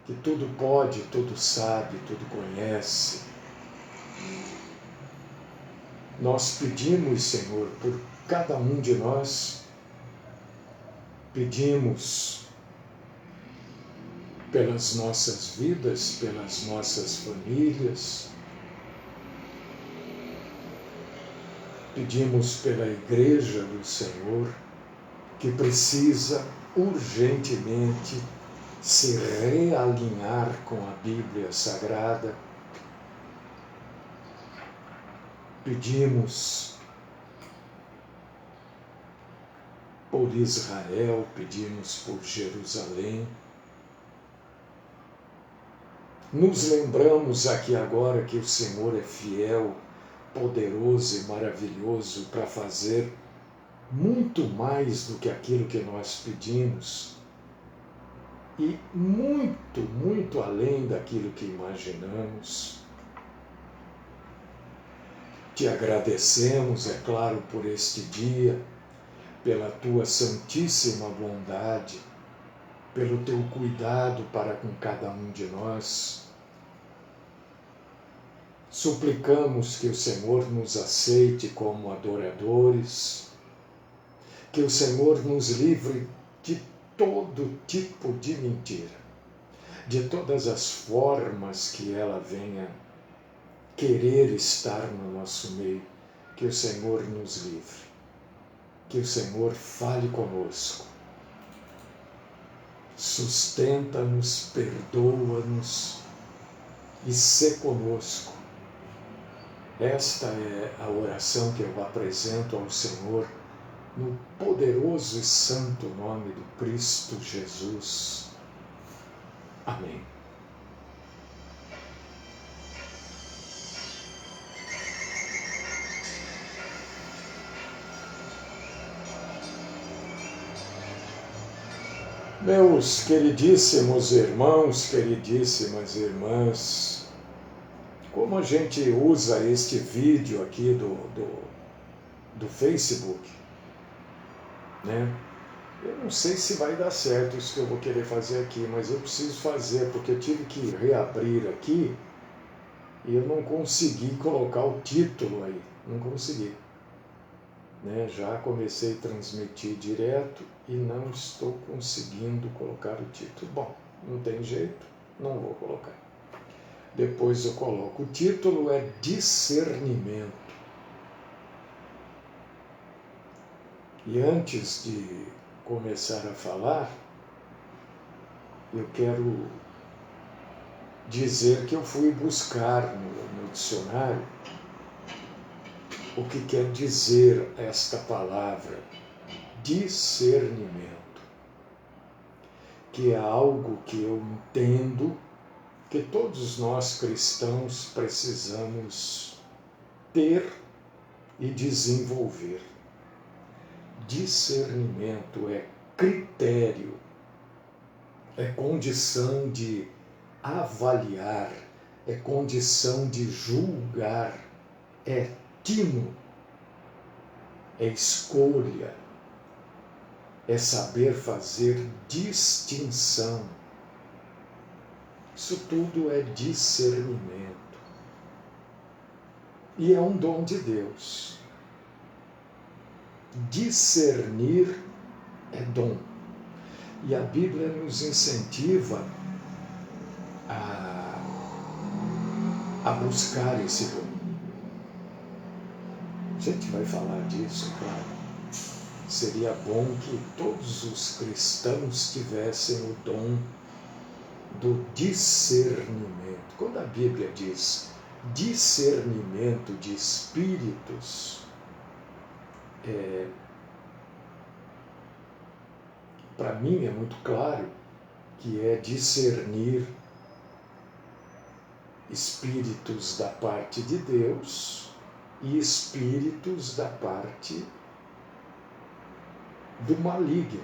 que tudo pode, tudo sabe, tudo conhece. Nós pedimos, Senhor, por cada um de nós, pedimos pelas nossas vidas, pelas nossas famílias, pedimos pela Igreja do Senhor, que precisa urgentemente se realinhar com a Bíblia Sagrada. Pedimos por Israel, pedimos por Jerusalém. Nos lembramos aqui agora que o Senhor é fiel, poderoso e maravilhoso para fazer muito mais do que aquilo que nós pedimos e muito, muito além daquilo que imaginamos. Te agradecemos, é claro, por este dia, pela tua santíssima bondade, pelo teu cuidado para com cada um de nós. Suplicamos que o Senhor nos aceite como adoradores, que o Senhor nos livre de todo tipo de mentira, de todas as formas que ela venha querer estar no nosso meio, que o Senhor nos livre, que o Senhor fale conosco, sustenta-nos, perdoa-nos e sê conosco. Esta é a oração que eu apresento ao Senhor no poderoso e santo nome do Cristo Jesus. Amém. Meus queridíssimos irmãos, queridíssimas irmãs, como a gente usa este vídeo aqui do Facebook, né? Eu não sei se vai dar certo isso que eu vou querer fazer aqui, mas eu preciso fazer, porque eu tive que reabrir aqui e eu não consegui colocar o título aí, não consegui. Né? Já comecei a transmitir direto e não estou conseguindo colocar o título. Bom, não tem jeito, não vou colocar. Depois eu coloco. O título é Discernimento. E antes de começar a falar, eu quero dizer que eu fui buscar no dicionário o que quer dizer esta palavra, discernimento, que é algo que eu entendo que todos nós cristãos precisamos ter e desenvolver. Discernimento é critério, é condição de avaliar, é condição de julgar, é tino, é escolha, é saber fazer distinção. Isso tudo é discernimento. E é um dom de Deus. Discernir é dom. E a Bíblia nos incentiva a buscar esse dom. A gente vai falar disso, claro. Seria bom que todos os cristãos tivessem o dom do discernimento. Quando a Bíblia diz discernimento de espíritos, para mim é muito claro que é discernir espíritos da parte de Deus e espíritos da parte do maligno.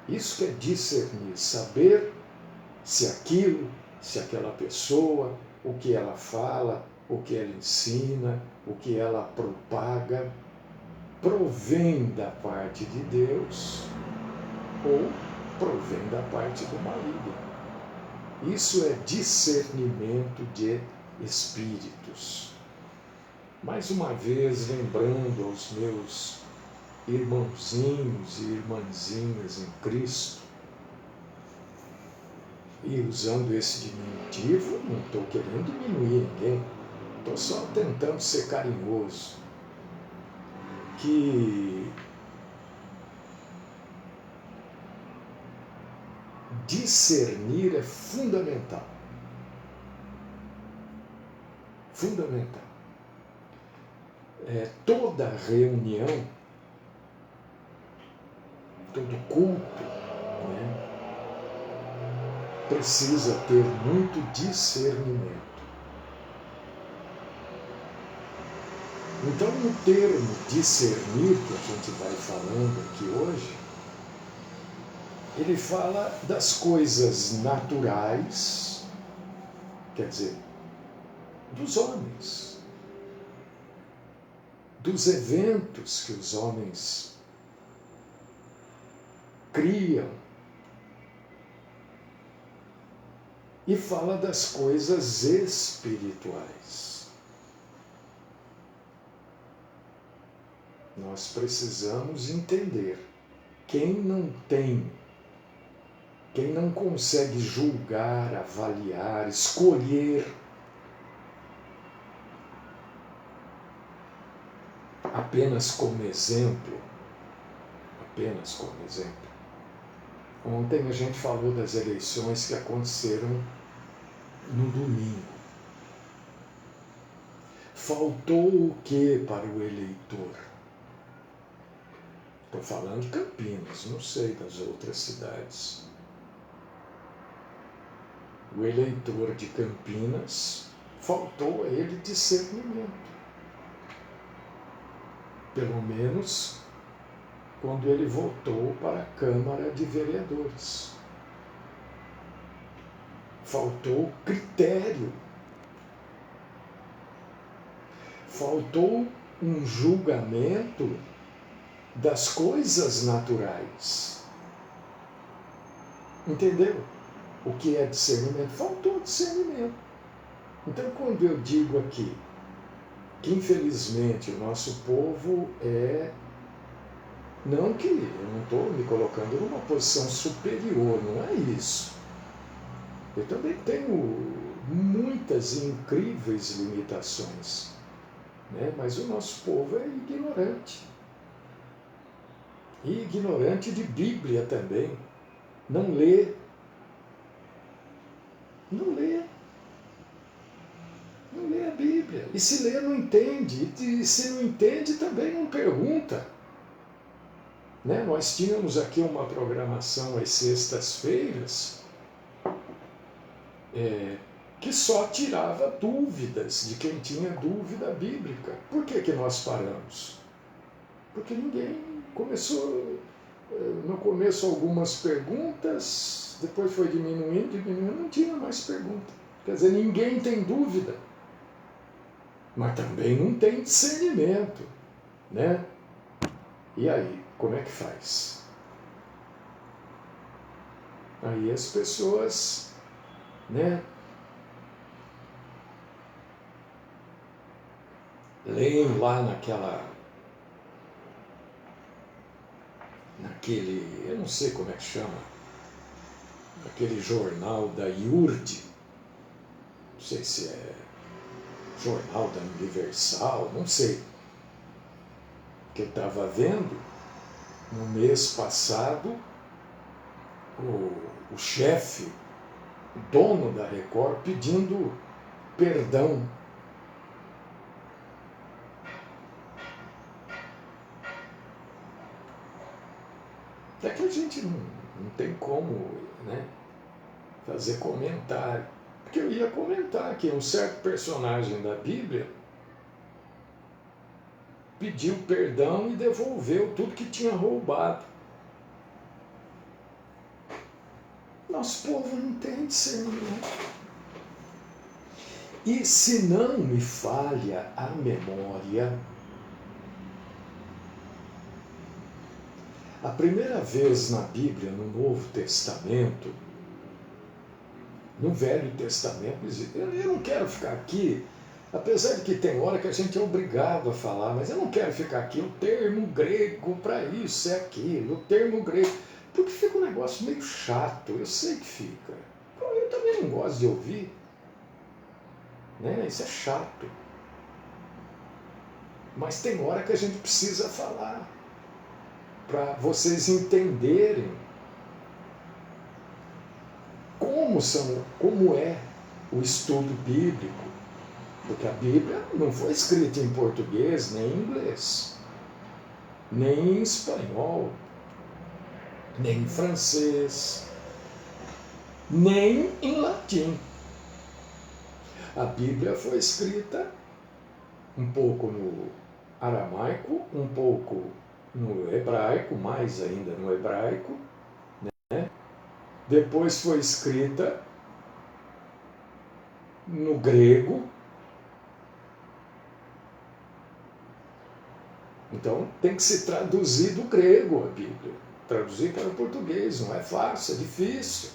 Isso que é discernir, saber se aquilo, se aquela pessoa, o que ela fala, o que ela ensina, o que ela propaga, provém da parte de Deus ou provém da parte do maligno. Isso é discernimento de espíritos. Mais uma vez, lembrando aos meus irmãozinhos e irmãzinhas em Cristo, e usando esse diminutivo, não estou querendo diminuir ninguém, estou só tentando ser carinhoso, que discernir é fundamental. Fundamental. Toda reunião, todo culto, né, precisa ter muito discernimento. Então, o termo discernir, que a gente vai falando aqui hoje, ele fala das coisas naturais, quer dizer, dos homens, dos eventos que os homens criam, e fala das coisas espirituais. Nós precisamos entender. Quem não consegue julgar, avaliar, escolher apenas como exemplo, ontem a gente falou das eleições que aconteceram no domingo. Faltou o que para o eleitor? Estou falando de Campinas, não sei das outras cidades. O eleitor de Campinas, faltou a ele discernimento. Pelo menos quando ele votou para a Câmara de Vereadores. Faltou critério. Faltou um julgamento das coisas naturais. Entendeu? O que é discernimento? Faltou discernimento. Então, quando eu digo aqui que, infelizmente, o nosso povo não que eu não estou me colocando numa posição superior, não é isso. Eu também tenho muitas e incríveis limitações, né? Mas o nosso povo é ignorante. E ignorante de Bíblia também. Não lê. Não lê. Não lê a Bíblia. E se lê, não entende. E se não entende, também não pergunta. Né? Nós tínhamos aqui uma programação às sextas-feiras que só tirava dúvidas de quem tinha dúvida bíblica. Por que nós paramos? Porque ninguém começou, no começo algumas perguntas, depois foi diminuindo, não tinha mais pergunta. Quer dizer, ninguém tem dúvida, mas também não tem discernimento, né? E aí, como é que faz? Aí as pessoas, né, leem lá naquele, eu não sei como é que chama, aquele jornal da IURD, não sei se é jornal da Universal, não sei, que eu estava vendo no mês passado o chefe, o dono da Record, pedindo perdão. É que a gente não tem como, né, fazer comentário. Porque eu ia comentar que um certo personagem da Bíblia pediu perdão e devolveu tudo que tinha roubado. Nosso povo não tem discernimento. E se não me falha a memória, a primeira vez na Bíblia, no Novo Testamento, No Velho Testamento, eu não quero ficar aqui, apesar de que tem hora que a gente é obrigado a falar, mas eu não quero ficar aqui, o termo grego para isso é aquilo, o termo grego, porque fica um negócio meio chato, eu sei que fica. Eu também não gosto de ouvir, né? Isso é chato. Mas tem hora que a gente precisa falar, para vocês entenderem como é o estudo bíblico. Porque a Bíblia não foi escrita em português, nem em inglês, nem em espanhol, nem em francês, nem em latim. A Bíblia foi escrita um pouco no aramaico, um pouco no hebraico, mais ainda no hebraico, né? Depois foi escrita no grego. Então tem que se traduzir do grego a Bíblia. Traduzir para o português não é fácil, é difícil.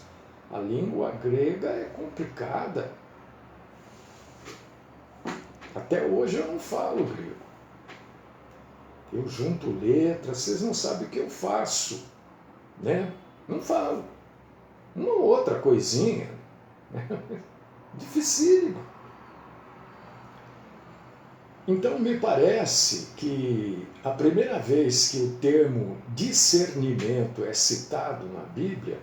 A língua grega é complicada. Até hoje eu não falo grego. Eu junto letras, vocês não sabem o que eu faço, né? Não falo. Uma outra coisinha, né? Dificílimo. Então me parece que a primeira vez que o termo discernimento é citado na Bíblia,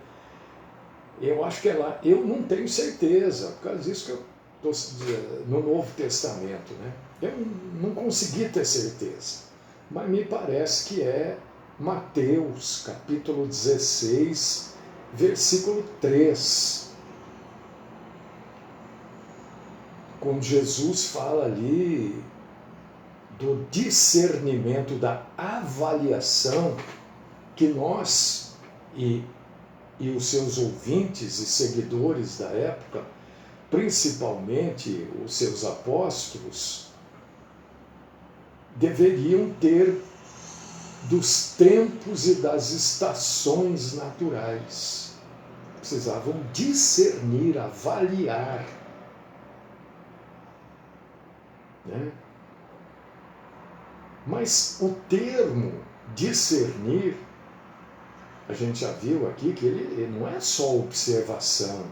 eu acho que é lá, eu não tenho certeza, por causa disso que eu estou no Novo Testamento, né? Eu não consegui ter certeza, mas me parece que é Mateus, capítulo 16, versículo 3. Quando Jesus fala ali do discernimento, da avaliação que nós e os seus ouvintes e seguidores da época, principalmente os seus apóstolos, deveriam ter dos tempos e das estações naturais. Precisavam discernir, avaliar, né? Mas o termo discernir, a gente já viu aqui que ele não é só observação.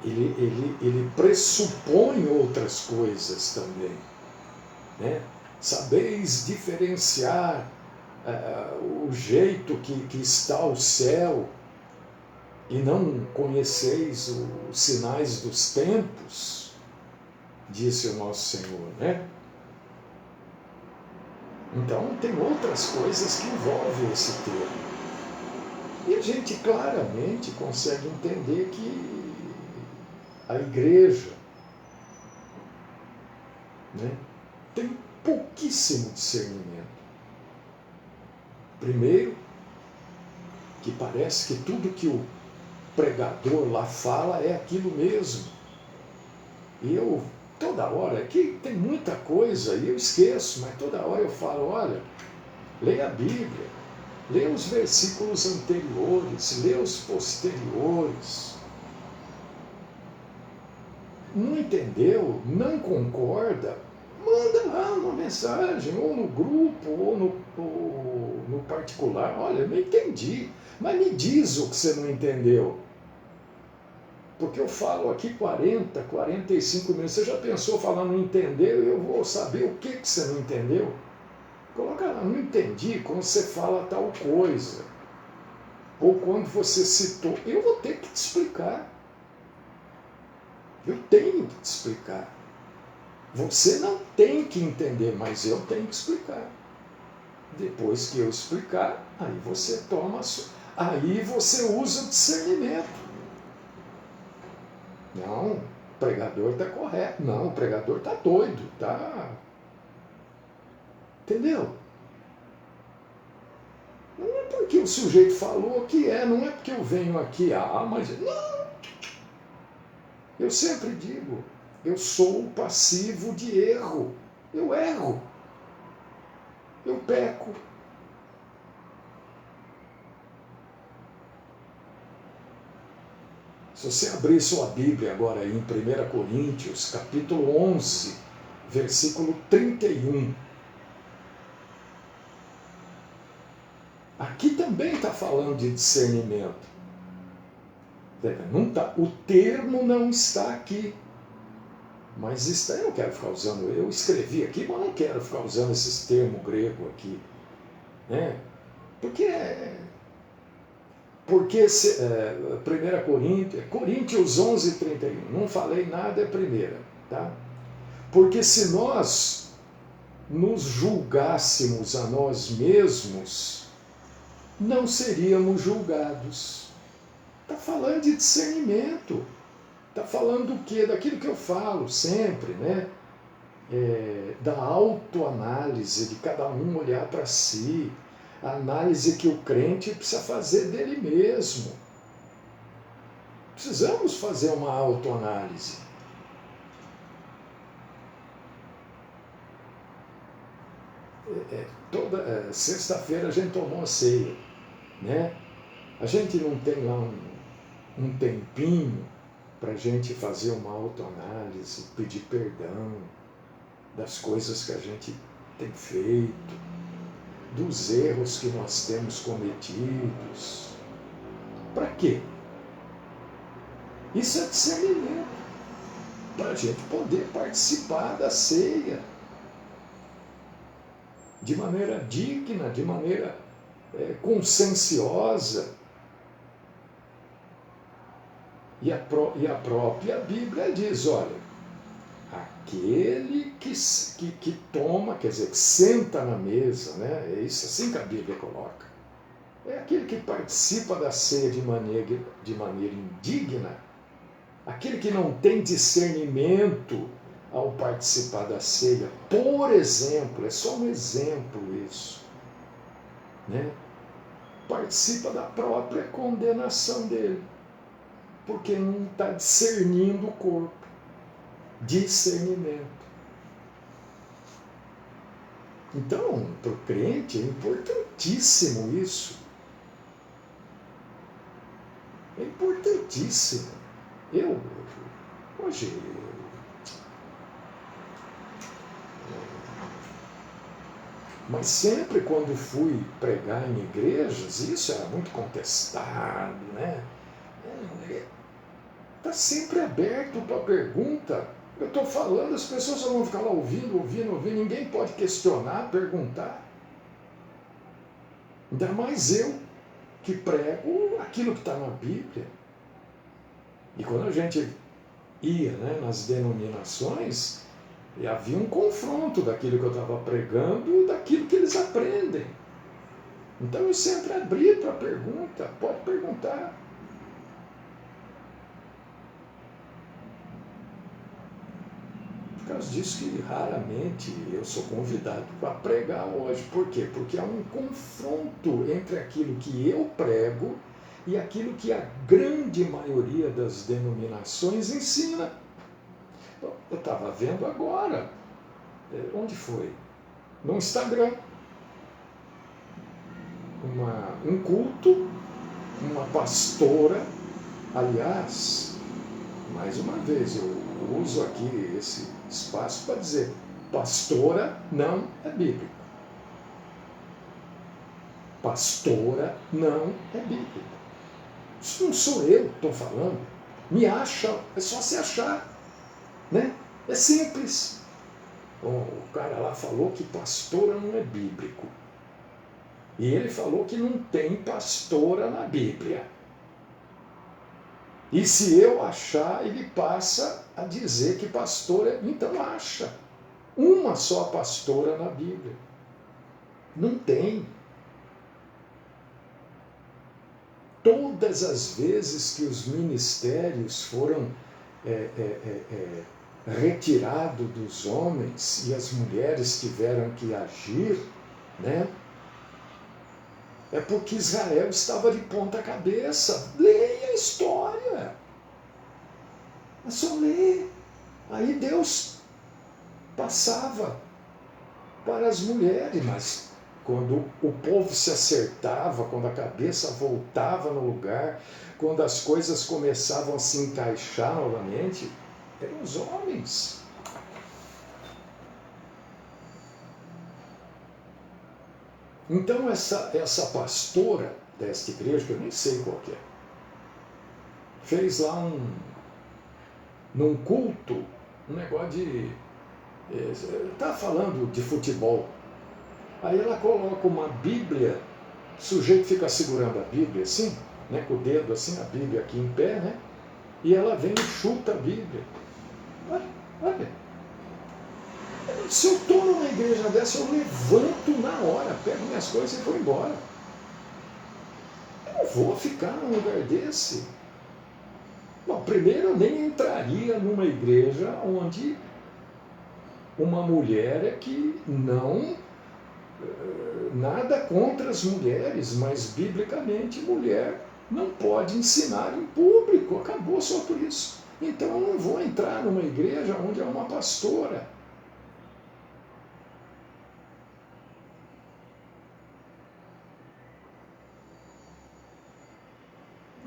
Ele pressupõe outras coisas também, né? Sabeis diferenciar o jeito que está o céu e não conheceis os sinais dos tempos, disse o nosso Senhor, né? Então tem outras coisas que envolvem esse termo. E a gente claramente consegue entender que a igreja, né, tem pouquíssimo discernimento. Primeiro, que parece que tudo que o pregador lá fala é aquilo mesmo. E eu, toda hora, aqui tem muita coisa e eu esqueço, mas toda hora eu falo, olha, leia a Bíblia, leia os versículos anteriores, leia os posteriores. Não entendeu, não concorda, manda lá uma mensagem, ou no grupo, ou no particular. Olha, eu não entendi, mas me diz o que você não entendeu. Porque eu falo aqui 40, 45 minutos. Você já pensou falar não entendeu? Eu vou saber o que você não entendeu? Coloca lá, não entendi quando você fala tal coisa. Ou quando você citou. Eu vou ter que te explicar. Eu tenho que te explicar. Você não tem que entender, mas eu tenho que explicar. Depois que eu explicar, aí você toma, aí você usa o discernimento. Não, o pregador está correto. Não, o pregador está doido, tá? Entendeu? Não é porque o sujeito falou que é, não é porque eu venho aqui, mas não. Eu sempre digo, eu sou passivo de erro. Eu erro. Eu peco. Se você abrir sua Bíblia agora em 1 Coríntios, capítulo 11, versículo 31. Aqui também está falando de discernimento. Não tá, o termo não está aqui. Mas isso eu não quero ficar usando. Eu escrevi aqui, mas não quero ficar usando esses termos grego aqui. Né? Porque 1 Coríntios 11, 31. Não falei nada, é primeira. Tá? Porque se nós nos julgássemos a nós mesmos, não seríamos julgados. Está falando de discernimento. Está falando do quê? Daquilo que eu falo sempre, né? Da autoanálise, de cada um olhar para si, a análise que o crente precisa fazer dele mesmo. Precisamos fazer uma autoanálise. Toda sexta-feira a gente tomou a ceia, né? A gente não tem lá um tempinho para a gente fazer uma autoanálise, pedir perdão das coisas que a gente tem feito, dos erros que nós temos cometidos. Para quê? Isso é discernimento, para a gente poder participar da ceia de maneira digna, de maneira conscienciosa. E a própria Bíblia diz, olha, aquele que toma, quer dizer, que senta na mesa, né? É isso assim que a Bíblia coloca. É aquele que participa da ceia de maneira indigna, aquele que não tem discernimento ao participar da ceia. Por exemplo, é só um exemplo isso, né? Participa da própria condenação dele, porque não está discernindo o corpo. Discernimento. Então, para o crente é importantíssimo isso. É importantíssimo. Hoje, mas sempre quando fui pregar em igrejas, isso era muito contestado, né? Está sempre aberto para pergunta. Eu estou falando, as pessoas só vão ficar lá ouvindo, ninguém pode questionar, perguntar. Ainda mais eu, que prego aquilo que está na Bíblia. E quando a gente ia, né, nas denominações, havia um confronto daquilo que eu estava pregando e daquilo que eles aprendem. Então eu sempre abri para pergunta, pode perguntar. Por causa disso que raramente eu sou convidado para pregar hoje. Por quê? Porque há um confronto entre aquilo que eu prego e aquilo que a grande maioria das denominações ensina. Eu estava vendo agora, onde foi? No Instagram. Um culto, uma pastora, aliás, mais uma vez, eu uso aqui esse espaço para dizer, pastora não é bíblico. Pastora não é bíblico. Isso não sou eu que estou falando. Me acha, é só se achar. Né? É simples. O cara lá falou que pastora não é bíblico. E ele falou que não tem pastora na Bíblia. E se eu achar, ele passa a dizer que pastora, então acha. Uma só pastora na Bíblia. Não tem. Todas as vezes que os ministérios foram retirados dos homens e as mulheres tiveram que agir, né? É porque Israel estava de ponta cabeça. Leia a história. É só ler. Aí Deus passava para as mulheres, mas quando o povo se acertava, quando a cabeça voltava no lugar, quando as coisas começavam a se encaixar novamente, eram os homens. Então essa pastora desta igreja, que eu nem sei qual que é, fez lá num culto um negócio de... Está falando de futebol. Aí ela coloca uma Bíblia, o sujeito fica segurando a Bíblia assim, né, com o dedo assim, a Bíblia aqui em pé, né? E ela vem e chuta a Bíblia. Olha. Se eu estou numa igreja dessa, eu levanto na hora, pego minhas coisas e vou embora. Eu não vou ficar num lugar desse. Bom, primeiro eu nem entraria numa igreja onde uma mulher é que não... Nada contra as mulheres, mas biblicamente mulher não pode ensinar em público, acabou só por isso. Então eu não vou entrar numa igreja onde há uma pastora.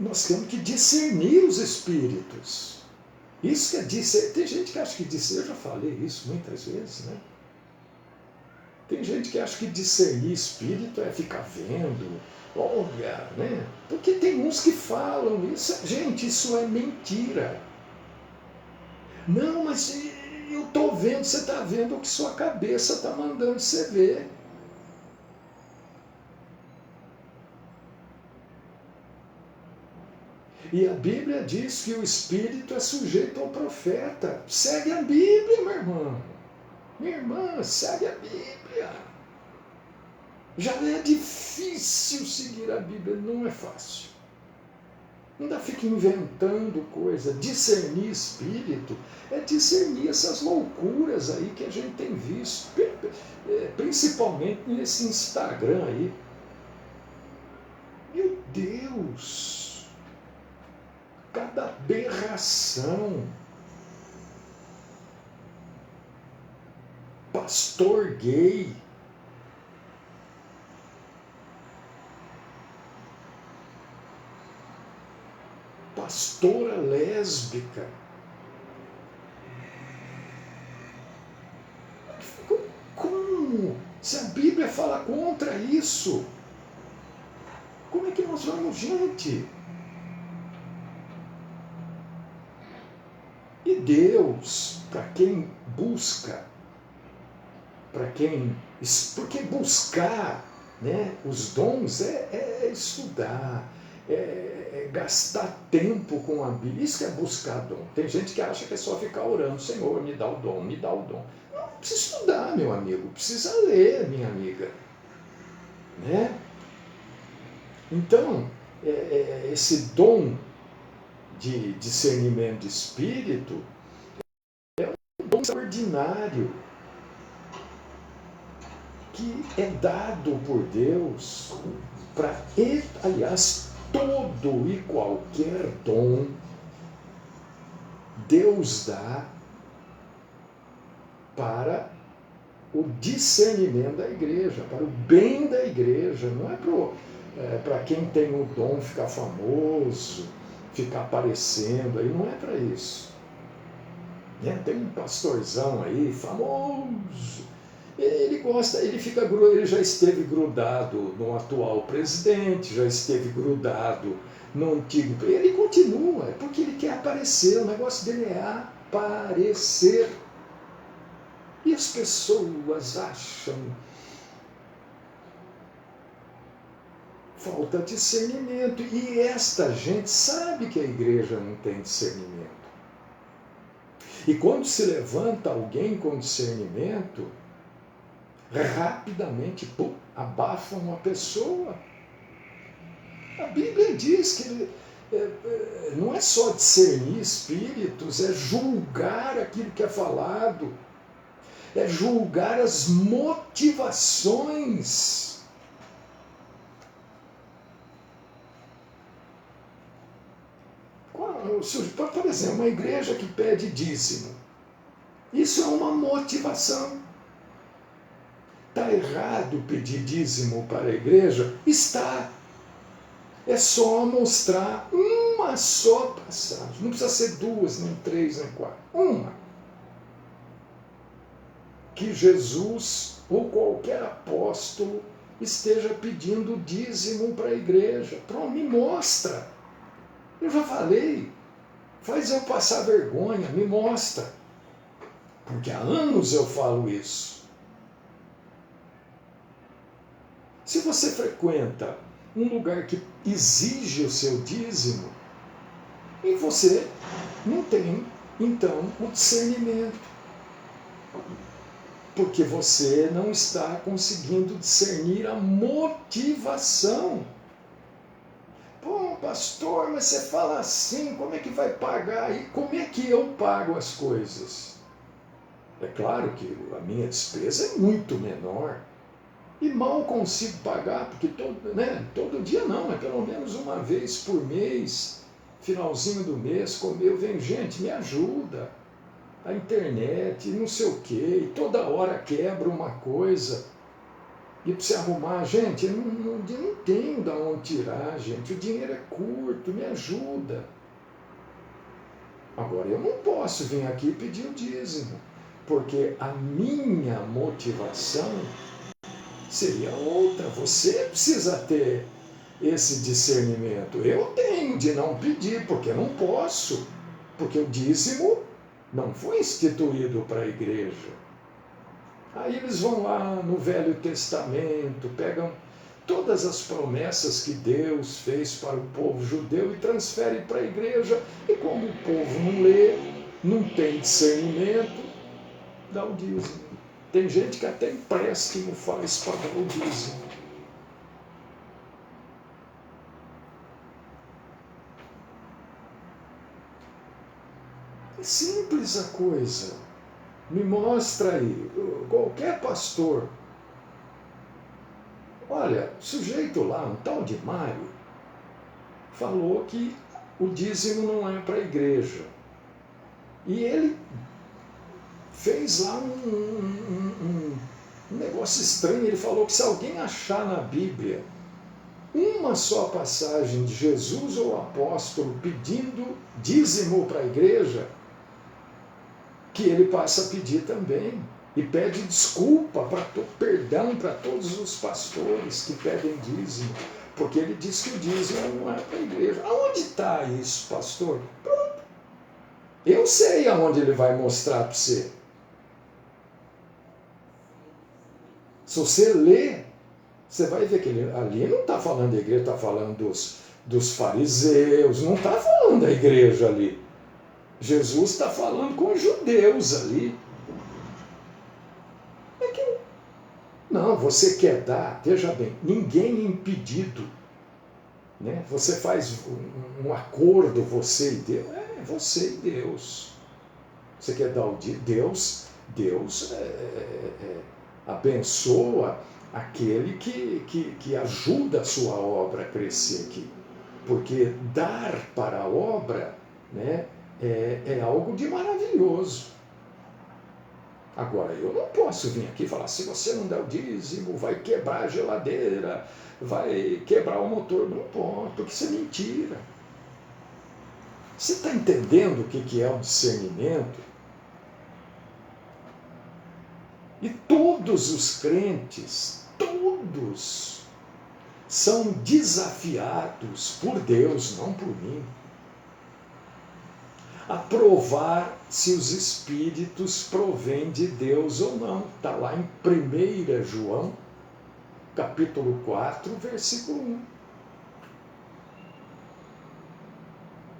Nós temos que discernir os espíritos. Isso que é discernir. Tem gente que acha que discernir, eu já falei isso muitas vezes, né? Tem gente que acha que discernir espírito é ficar vendo, olha, né? Porque tem uns que falam isso. Gente, isso é mentira. Não, mas eu estou vendo, você está vendo o que sua cabeça está mandando você ver. E a Bíblia diz que o espírito é sujeito ao profeta. Segue a Bíblia, meu irmão. Minha irmã, segue a Bíblia. Já é difícil seguir a Bíblia, não é fácil. Ainda fica inventando coisa. Discernir espírito é discernir essas loucuras aí que a gente tem visto, principalmente nesse Instagram aí. Meu Deus! Cada aberração. Pastor gay. Pastora lésbica. Como? Se a Bíblia fala contra isso, como é que nós vamos, gente? E Deus, para quem busca, porque buscar, né, os dons é estudar, é gastar tempo com a Bíblia. Isso que é buscar dom. Tem gente que acha que é só ficar orando, Senhor, me dá o dom, me dá o dom. Não, precisa estudar, meu amigo, precisa ler, minha amiga. Né? Então, esse dom de discernimento de espírito é um dom extraordinário que é dado por Deus para, aliás, todo e qualquer dom Deus dá para o discernimento da igreja, para o bem da igreja. Não é para quem tem o dom ficar famoso, ficar aparecendo, aí não é para isso. Né? Tem um pastorzão aí, famoso, ele já esteve grudado no atual presidente, já esteve grudado no antigo. Ele continua, é porque ele quer aparecer, o negócio dele é aparecer. E as pessoas acham falta discernimento. E esta gente sabe que a igreja não tem discernimento. E quando se levanta alguém com discernimento, rapidamente abafam uma pessoa. A Bíblia diz que não é só discernir espíritos, é julgar aquilo que é falado, é julgar as motivações. Por exemplo, uma igreja que pede dízimo, isso é uma motivação. Está está errado pedir dízimo para a igreja? Está. É só mostrar uma só passagem. Não precisa ser duas, nem três, nem quatro. Uma. Que Jesus ou qualquer apóstolo esteja pedindo dízimo para a igreja. Pronto, me mostra. Eu já falei. Faz eu passar vergonha, me mostra. Porque há anos eu falo isso. Se você frequenta um lugar que exige o seu dízimo, e você não tem, então, o discernimento. Porque você não está conseguindo discernir a motivação. Pô, pastor, mas você fala assim, como é que vai pagar? E como é que eu pago as coisas? É claro que a minha despesa é muito menor. E mal consigo pagar, porque todo dia não, é pelo menos uma vez por mês, finalzinho do mês, comer, vem gente, me ajuda. A internet, não sei o quê, e toda hora quebra uma coisa. E para você arrumar, gente, eu não tenho de onde tirar, gente, o dinheiro é curto, me ajuda. Agora, eu não posso vir aqui e pedir o dízimo, porque a minha motivação seria outra. Você precisa ter esse discernimento. Eu tenho de não pedir, porque eu não posso, porque o dízimo não foi instituído para a igreja. Aí eles vão lá no Velho Testamento, pegam todas as promessas que Deus fez para o povo judeu e transferem para a igreja. E como o povo não lê, não tem discernimento, dá o dízimo. Tem gente que até empréstimo faz para dar o dízimo. É simples a coisa. Me mostra aí, qualquer pastor. Olha, sujeito lá, um tal de Mário, falou que o dízimo não é para a igreja. E ele fez lá um negócio estranho. Ele falou que se alguém achar na Bíblia uma só passagem de Jesus ou apóstolo pedindo dízimo para a igreja, que ele passa a pedir também. E pede desculpa, perdão para todos os pastores que pedem dízimo, porque ele diz que o dízimo não é para a igreja. Aonde está isso, pastor? Pronto. Eu sei aonde ele vai mostrar para você. Se você ler, você vai ver que ele ali não está falando da igreja, está falando dos fariseus, não está falando da igreja ali. Jesus está falando com os judeus ali. Não, você quer dar, veja bem, ninguém é impedido. Né? Você faz um acordo, você e Deus. É você e Deus. Você quer dar o Deus abençoa aquele que ajuda a sua obra a crescer aqui. Porque dar para a obra, né, é algo de maravilhoso. Agora, eu não posso vir aqui e falar, se você não der o dízimo, vai quebrar a geladeira, vai quebrar o motor. Não pode, porque isso é mentira. Você está entendendo o que é o discernimento? E todos os crentes, todos, são desafiados por Deus, não por mim, a provar se os espíritos provêm de Deus ou não. Está lá em 1 João, capítulo 4, versículo 1.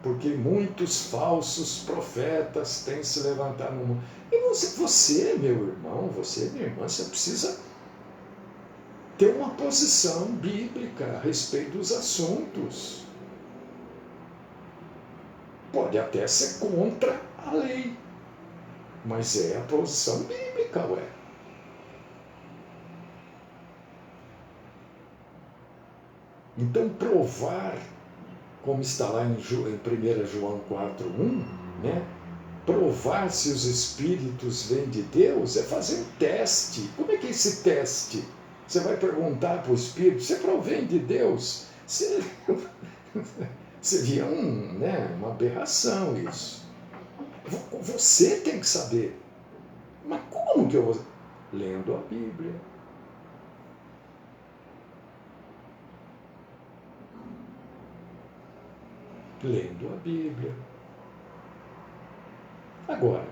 Porque muitos falsos profetas têm se levantado no mundo. E você, meu irmão, você, minha irmã, você precisa ter uma posição bíblica a respeito dos assuntos. Pode até ser contra a lei, mas é a posição bíblica, ué. Então, provar, como está lá em 1 João 4,1, né? provar se os espíritos vêm de Deus é fazer um teste. Como é que é esse teste? Você vai perguntar para o espírito, você provém de Deus? Seria uma aberração isso. Você tem que saber. Mas como que eu vou? Lendo a Bíblia. Lendo a Bíblia. Agora,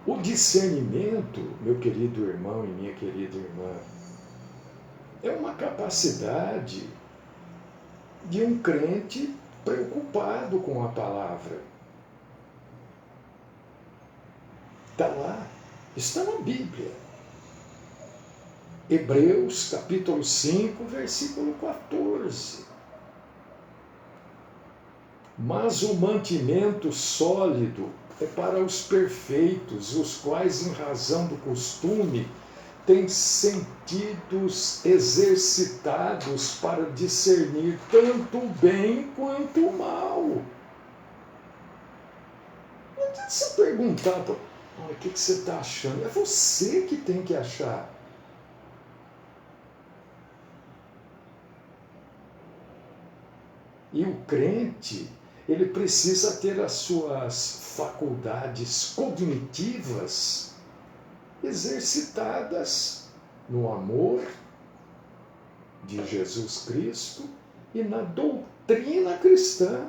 o discernimento, meu querido irmão e minha querida irmã, é uma capacidade de um crente preocupado com a palavra. Está lá, está na Bíblia. Hebreus capítulo 5, versículo 14. Mas o mantimento sólido é para os perfeitos, os quais, em razão do costume, têm sentidos exercitados para discernir tanto o bem quanto o mal. Não adianta você perguntar, o que você está achando? É você que tem que achar. E o crente, ele precisa ter as suas faculdades cognitivas exercitadas no amor de Jesus Cristo e na doutrina cristã.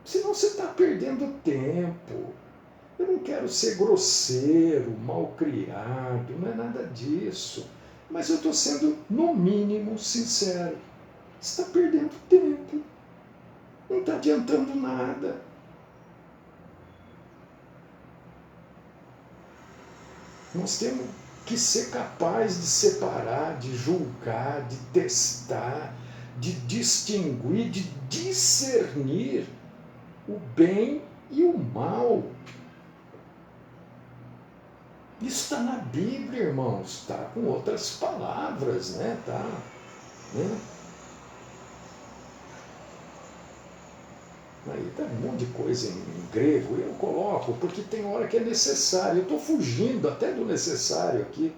Senão você está perdendo tempo. Eu não quero ser grosseiro, malcriado, não é nada disso. Mas eu estou sendo, no mínimo, sincero. Você está perdendo tempo. Não está adiantando nada. Nós temos que ser capaz de separar, de julgar, de testar, de distinguir, de discernir o bem e o mal. Isso está na Bíblia, irmãos. Está com outras palavras, né? Tá, né? Aí tem um monte de coisa em grego, eu coloco, porque tem hora que é necessário. Eu estou fugindo até do necessário aqui,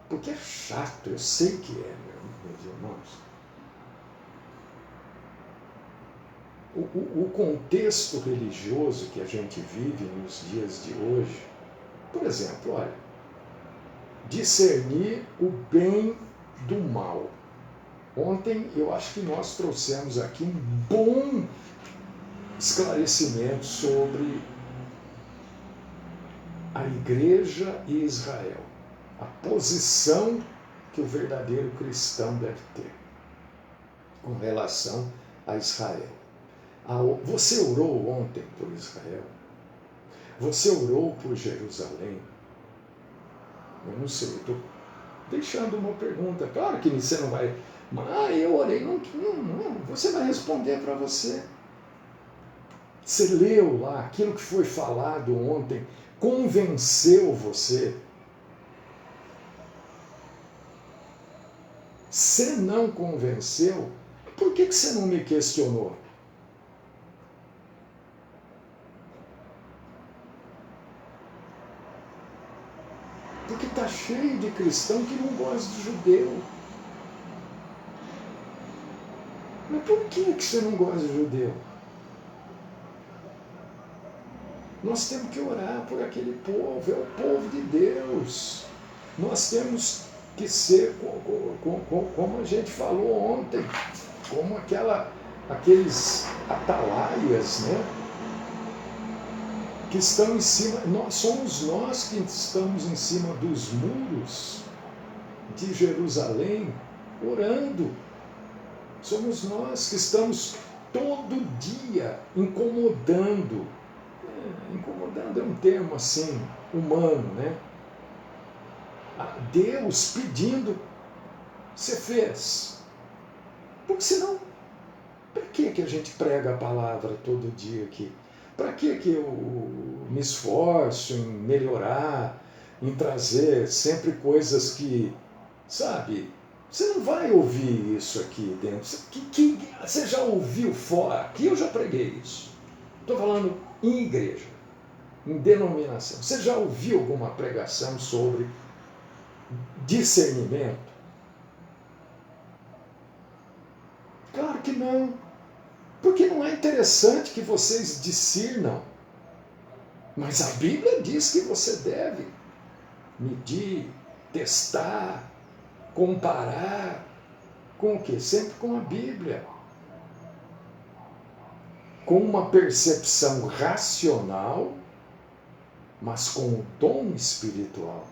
porque é chato, eu sei que é, meus irmãos. O contexto religioso que a gente vive nos dias de hoje, por exemplo, olha, discernir o bem do mal. Ontem eu acho que nós trouxemos aqui um bom esclarecimento sobre a Igreja e Israel, a posição que o verdadeiro cristão deve ter com relação a Israel. Você orou ontem por Israel? Você orou por Jerusalém? Eu não sei, estou deixando uma pergunta. Claro que você não vai... eu orei. Não, você vai responder para você. Você leu lá, aquilo que foi falado ontem, convenceu você? Se não convenceu, por que você não me questionou? Porque está cheio de cristão que não gosta de judeu. Mas por que você não gosta de judeu? Nós temos que orar por aquele povo, é o povo de Deus. Nós temos que ser, como a gente falou ontem, como aqueles atalaias, né? Que estão em cima, somos nós que estamos em cima dos muros de Jerusalém, orando. Somos nós que estamos todo dia incomodando. Incomodando é um termo assim, humano, né? Deus pedindo, você fez. Porque senão, para que a gente prega a palavra todo dia aqui? Para que eu me esforço em melhorar, em trazer sempre coisas que, sabe, você não vai ouvir isso aqui dentro. Você já ouviu fora? Aqui eu já preguei isso. Estou falando em igreja, em denominação. Você já ouviu alguma pregação sobre discernimento? Claro que não. Porque não é interessante que vocês discernam. Mas a Bíblia diz que você deve medir, testar, comparar. Com o quê? Sempre com a Bíblia. Com uma percepção racional, mas com o dom espiritual.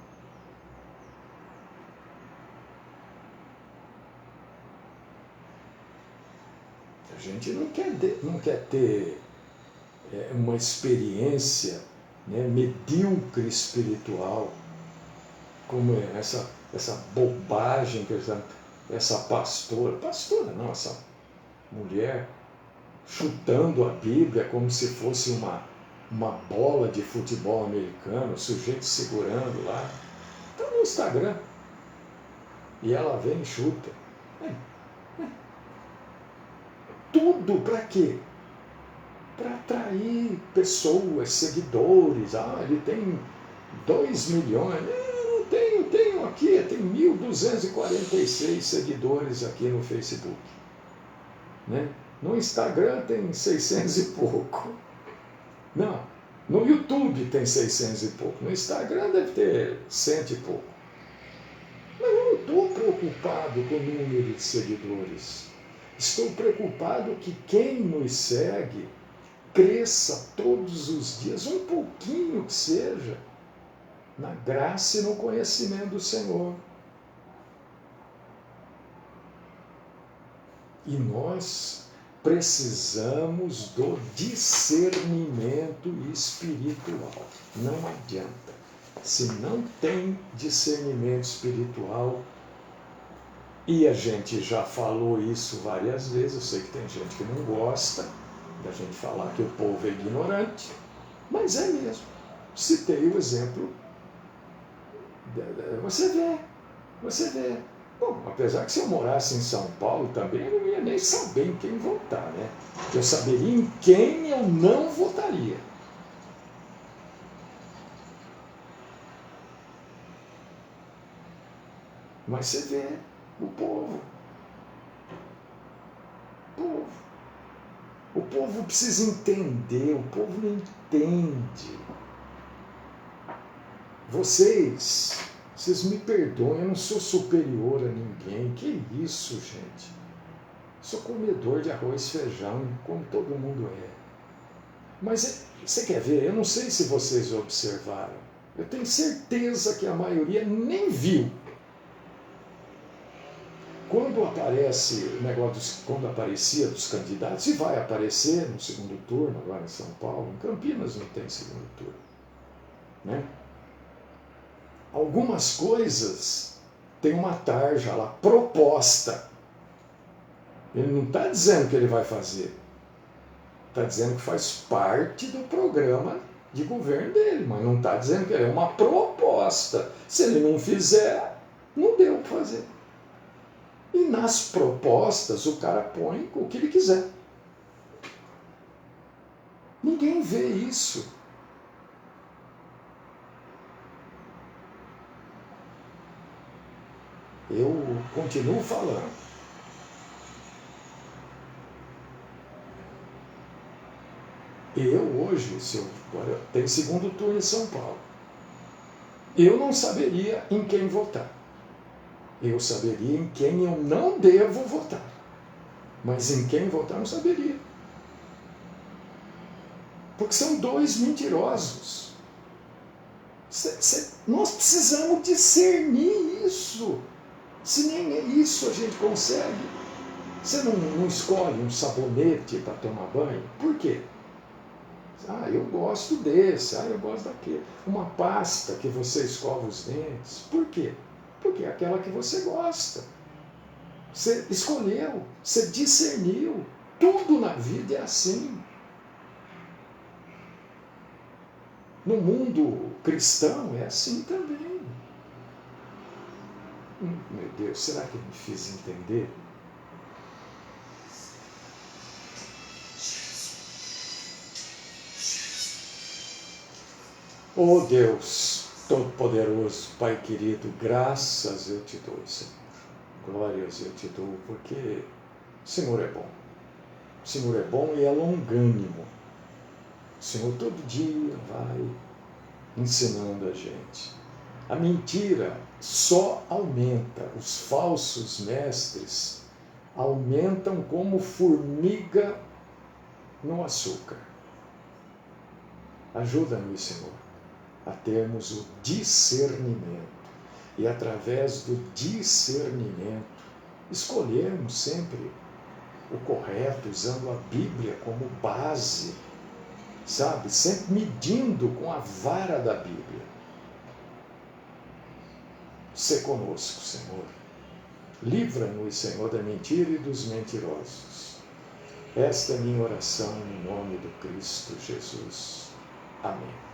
A gente não quer ter uma experiência, né, medíocre espiritual, como essa bobagem que essa pastora não, essa mulher chutando a Bíblia como se fosse uma bola de futebol americano, o sujeito segurando lá. Está no Instagram. E ela vem e chuta. Tudo para quê? Para atrair pessoas, seguidores. Ele tem 2 milhões. Eu tenho aqui, tem 1.246 seguidores aqui no Facebook. Né? No Instagram tem 600 e pouco. Não, no YouTube tem 600 e pouco. No Instagram deve ter 100 e pouco. Mas eu não estou preocupado com o número de seguidores. Estou preocupado que quem nos segue cresça todos os dias, um pouquinho que seja, na graça e no conhecimento do Senhor. E nós precisamos do discernimento espiritual. Não adianta. Se não tem discernimento espiritual, e a gente já falou isso várias vezes, eu sei que tem gente que não gosta da gente falar que o povo é ignorante, mas é mesmo. Citei o exemplo, você vê. Bom, apesar que se eu morasse em São Paulo também, eu não ia nem saber em quem votar, né? Eu saberia em quem eu não votaria. Mas você vê o povo. O povo precisa entender, o povo não entende. Vocês me perdoem, eu não sou superior a ninguém. Que isso, gente? Sou comedor de arroz e feijão, como todo mundo é. Mas você quer ver? Eu não sei se vocês observaram. Eu tenho certeza que a maioria nem viu. Quando aparece o negócio, quando aparecia dos candidatos, e vai aparecer no segundo turno, agora em São Paulo, em Campinas não tem segundo turno, né? Algumas coisas tem uma tarja lá, proposta. Ele não está dizendo que ele vai fazer. Está dizendo que faz parte do programa de governo dele, mas não está dizendo que ele é uma proposta. Se ele não fizer, não deu para fazer. E nas propostas o cara põe o que ele quiser. Ninguém vê isso. Eu continuo falando. Eu hoje, agora tem segundo turno em São Paulo, eu não saberia em quem votar. Eu saberia em quem eu não devo votar. Mas em quem votar eu não saberia. Porque são dois mentirosos. Nós precisamos discernir isso. Se nem isso a gente consegue. Você não escolhe um sabonete para tomar banho? Por quê? Eu gosto desse, eu gosto daquele. Uma pasta que você escova os dentes. Por quê? Porque é aquela que você gosta. Você escolheu, você discerniu. Tudo na vida é assim. No mundo cristão é assim também. Meu Deus, será que eu me fiz entender? Oh Deus Todo-Poderoso, Pai querido, graças eu te dou, Senhor. Glórias eu te dou, porque o Senhor é bom. O Senhor é bom e é longânimo. O Senhor todo dia vai ensinando a gente. A mentira só aumenta. Os falsos mestres aumentam como formiga no açúcar. Ajuda-nos, Senhor, a termos o discernimento e, através do discernimento, escolhermos sempre o correto, usando a Bíblia como base, sabe? Sempre medindo com a vara da Bíblia. Sê conosco, Senhor. Livra-nos, Senhor, da mentira e dos mentirosos. Esta é minha oração em nome do Cristo Jesus. Amém.